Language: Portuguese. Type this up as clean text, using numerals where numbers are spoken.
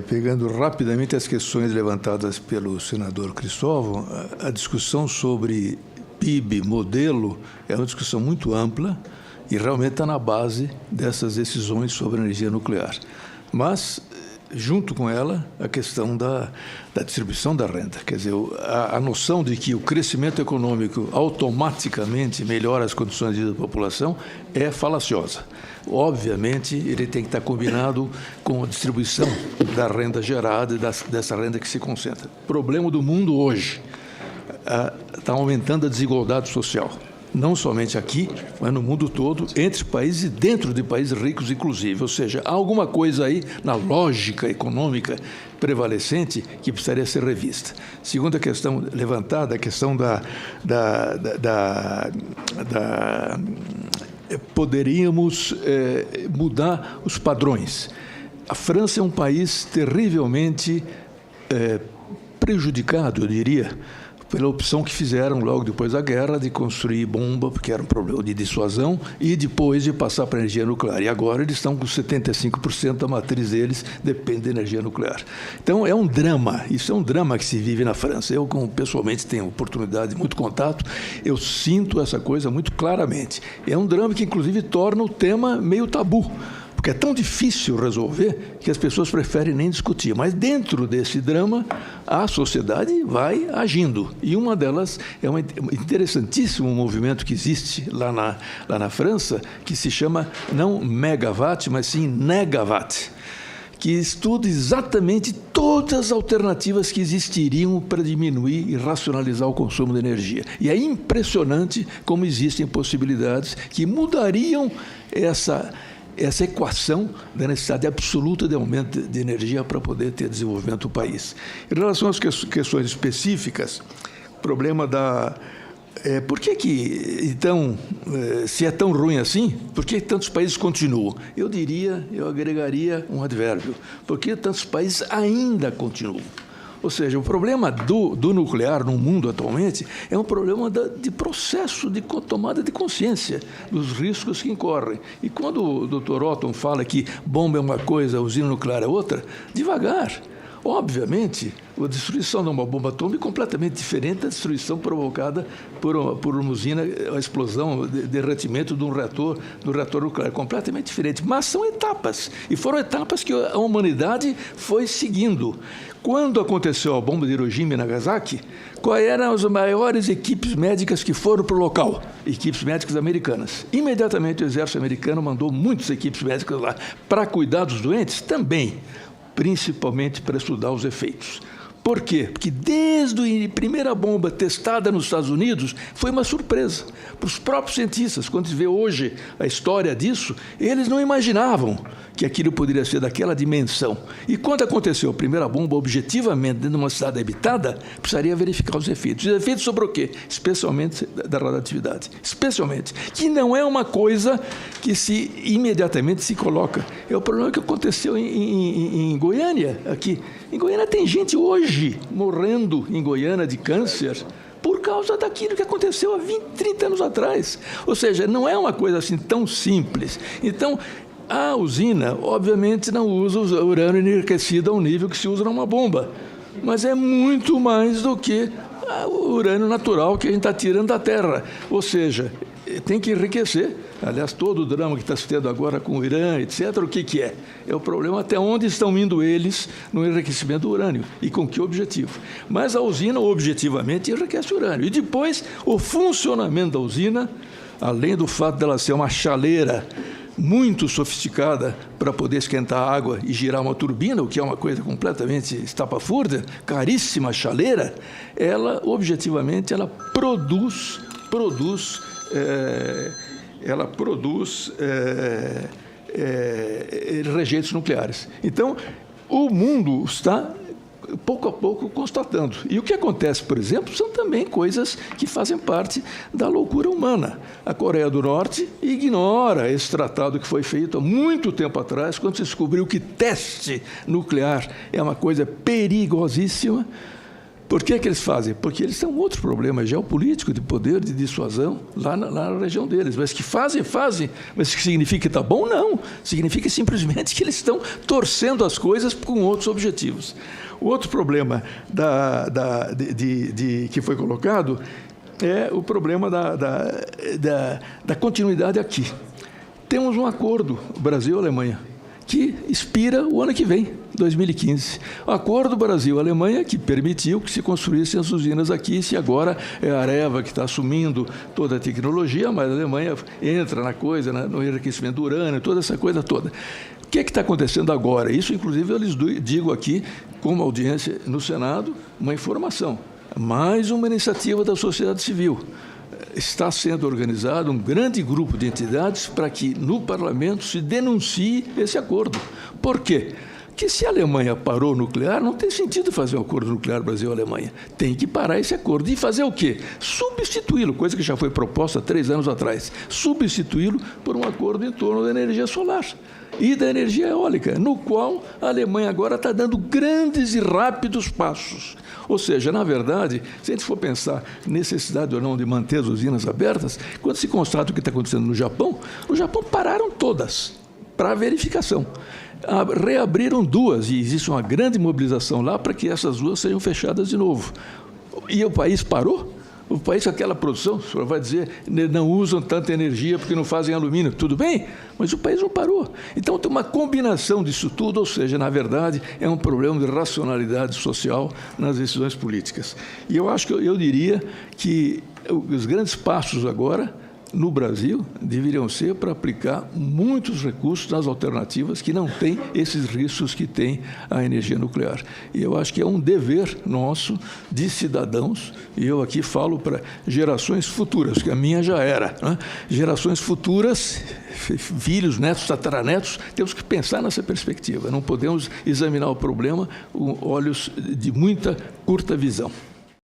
pegando rapidamente as questões levantadas pelo senador Cristóvão, a discussão sobre PIB, modelo, é uma discussão muito ampla e realmente está na base dessas decisões sobre a energia nuclear. Mas, junto com ela, a questão da distribuição da renda. Quer dizer, a noção de que o crescimento econômico automaticamente melhora as condições de vida da população é falaciosa. Obviamente, ele tem que estar combinado com a distribuição da renda gerada e dessa renda que se concentra. O problema do mundo hoje está aumentando a desigualdade social. Não somente aqui, mas no mundo todo, entre países e dentro de países ricos, inclusive. Ou seja, há alguma coisa aí na lógica econômica prevalecente que precisaria ser revista. Segunda questão levantada, a questão poderíamos mudar os padrões. A França é um país terrivelmente prejudicado, eu diria, pela opção que fizeram logo depois da guerra de construir bomba, porque era um problema de dissuasão, e depois de passar para a energia nuclear. E agora eles estão com 75% da matriz deles depende da energia nuclear. Então, é um drama, isso é um drama que se vive na França. Eu, como pessoalmente tenho oportunidade de muito contato, eu sinto essa coisa muito claramente. É um drama que, inclusive, torna o tema meio tabu, porque é tão difícil resolver que as pessoas preferem nem discutir. Mas dentro desse drama, a sociedade vai agindo. E uma delas é um interessantíssimo movimento que existe lá na França, que se chama não megawatt, mas sim negawatt, que estuda exatamente todas as alternativas que existiriam para diminuir e racionalizar o consumo de energia. E é impressionante como existem possibilidades que mudariam essa equação da necessidade absoluta de aumento de energia para poder ter desenvolvimento do país. Em relação às questões específicas, o problema por que então, se é tão ruim assim, por que tantos países continuam? Eu agregaria um advérbio, porque tantos países ainda continuam. Ou seja, o problema do nuclear no mundo atualmente é um problema de processo de tomada de consciência dos riscos que incorrem. E quando o Dr. Otton fala que bomba é uma coisa, usina nuclear é outra, devagar. Obviamente, a destruição de uma bomba atômica é completamente diferente da destruição provocada por uma usina, a explosão, o derretimento de um reator nuclear. Completamente diferente. Mas são etapas. E foram etapas que a humanidade foi seguindo. Quando aconteceu a bomba de Hiroshima e Nagasaki, quais eram as maiores equipes médicas que foram para o local? Equipes médicas americanas. Imediatamente o exército americano mandou muitas equipes médicas lá. Para cuidar dos doentes, também, principalmente para estudar os efeitos. Por quê? Porque desde a primeira bomba testada nos Estados Unidos foi uma surpresa. Para os próprios cientistas, quando se vê hoje a história disso, eles não imaginavam que aquilo poderia ser daquela dimensão. E quando aconteceu a primeira bomba, objetivamente, dentro de uma cidade habitada, precisaria verificar os efeitos. Os efeitos sobre o quê? Especialmente da radioatividade. Especialmente. Que não é uma coisa que imediatamente se coloca. É o problema que aconteceu em Goiânia, aqui. Em Goiânia tem gente hoje morrendo em Goiânia de câncer por causa daquilo que aconteceu há 20, 30 anos atrás. Ou seja, não é uma coisa assim tão simples. Então, a usina, obviamente, não usa o urânio enriquecido ao nível que se usa numa bomba, mas é muito mais do que o urânio natural que a gente está tirando da terra. Ou seja, tem que enriquecer. Aliás, todo o drama que está se tendo agora com o Irã, etc., o que é? É o problema até onde estão indo eles no enriquecimento do urânio e com que objetivo. Mas a usina, objetivamente, enriquece o urânio. E depois, o funcionamento da usina, além do fato dela ser uma chaleira muito sofisticada para poder esquentar a água e girar uma turbina, o que é uma coisa completamente estapafúrdia, caríssima chaleira, ela, objetivamente, ela produz rejeitos nucleares. Então, o mundo está, pouco a pouco, constatando. E o que acontece, por exemplo, são também coisas que fazem parte da loucura humana. A Coreia do Norte ignora esse tratado que foi feito há muito tempo atrás, quando se descobriu que teste nuclear é uma coisa perigosíssima. Por que eles fazem? Porque eles têm um outro problema geopolítico, de poder, de dissuasão, lá na região deles. Mas que fazem. Mas que significa que está bom? Não. Significa simplesmente que eles estão torcendo as coisas com outros objetivos. O outro problema que foi colocado é o problema da continuidade aqui. Temos um acordo, Brasil e Alemanha, que expira o ano que vem, 2015. O acordo Brasil-Alemanha que permitiu que se construíssem as usinas aqui, se agora é a Areva que está assumindo toda a tecnologia, mas a Alemanha entra na coisa, no enriquecimento do urânio, toda essa coisa toda. O que está acontecendo agora? Isso, inclusive, eu lhes digo aqui, como audiência no Senado, uma informação. Mais uma iniciativa da sociedade civil. Está sendo organizado um grande grupo de entidades para que no parlamento se denuncie esse acordo. Por quê? Porque se a Alemanha parou o nuclear, não tem sentido fazer um acordo nuclear Brasil-Alemanha. Tem que parar esse acordo. E fazer o quê? Substituí-lo, coisa que já foi proposta há 3 anos atrás. Substituí-lo por um acordo em torno da energia solar e da energia eólica, no qual a Alemanha agora está dando grandes e rápidos passos. Ou seja, na verdade, se a gente for pensar necessidade ou não de manter as usinas abertas, quando se constata o que está acontecendo no Japão pararam todas para verificação. Reabriram 2 e existe uma grande mobilização lá para que essas 2 sejam fechadas de novo. E o país parou? O país com aquela produção, o senhor vai dizer, não usam tanta energia porque não fazem alumínio. Tudo bem, mas o país não parou. Então, tem uma combinação disso tudo, ou seja, na verdade, é um problema de racionalidade social nas decisões políticas. E eu acho que eu diria que os grandes passos agora no Brasil deveriam ser para aplicar muitos recursos nas alternativas que não têm esses riscos que tem a energia nuclear. E eu acho que é um dever nosso de cidadãos, e eu aqui falo para gerações futuras, que a minha já era, né? Gerações futuras, filhos, netos, tataranetos, temos que pensar nessa perspectiva. Não podemos examinar o problema com olhos de muita curta visão.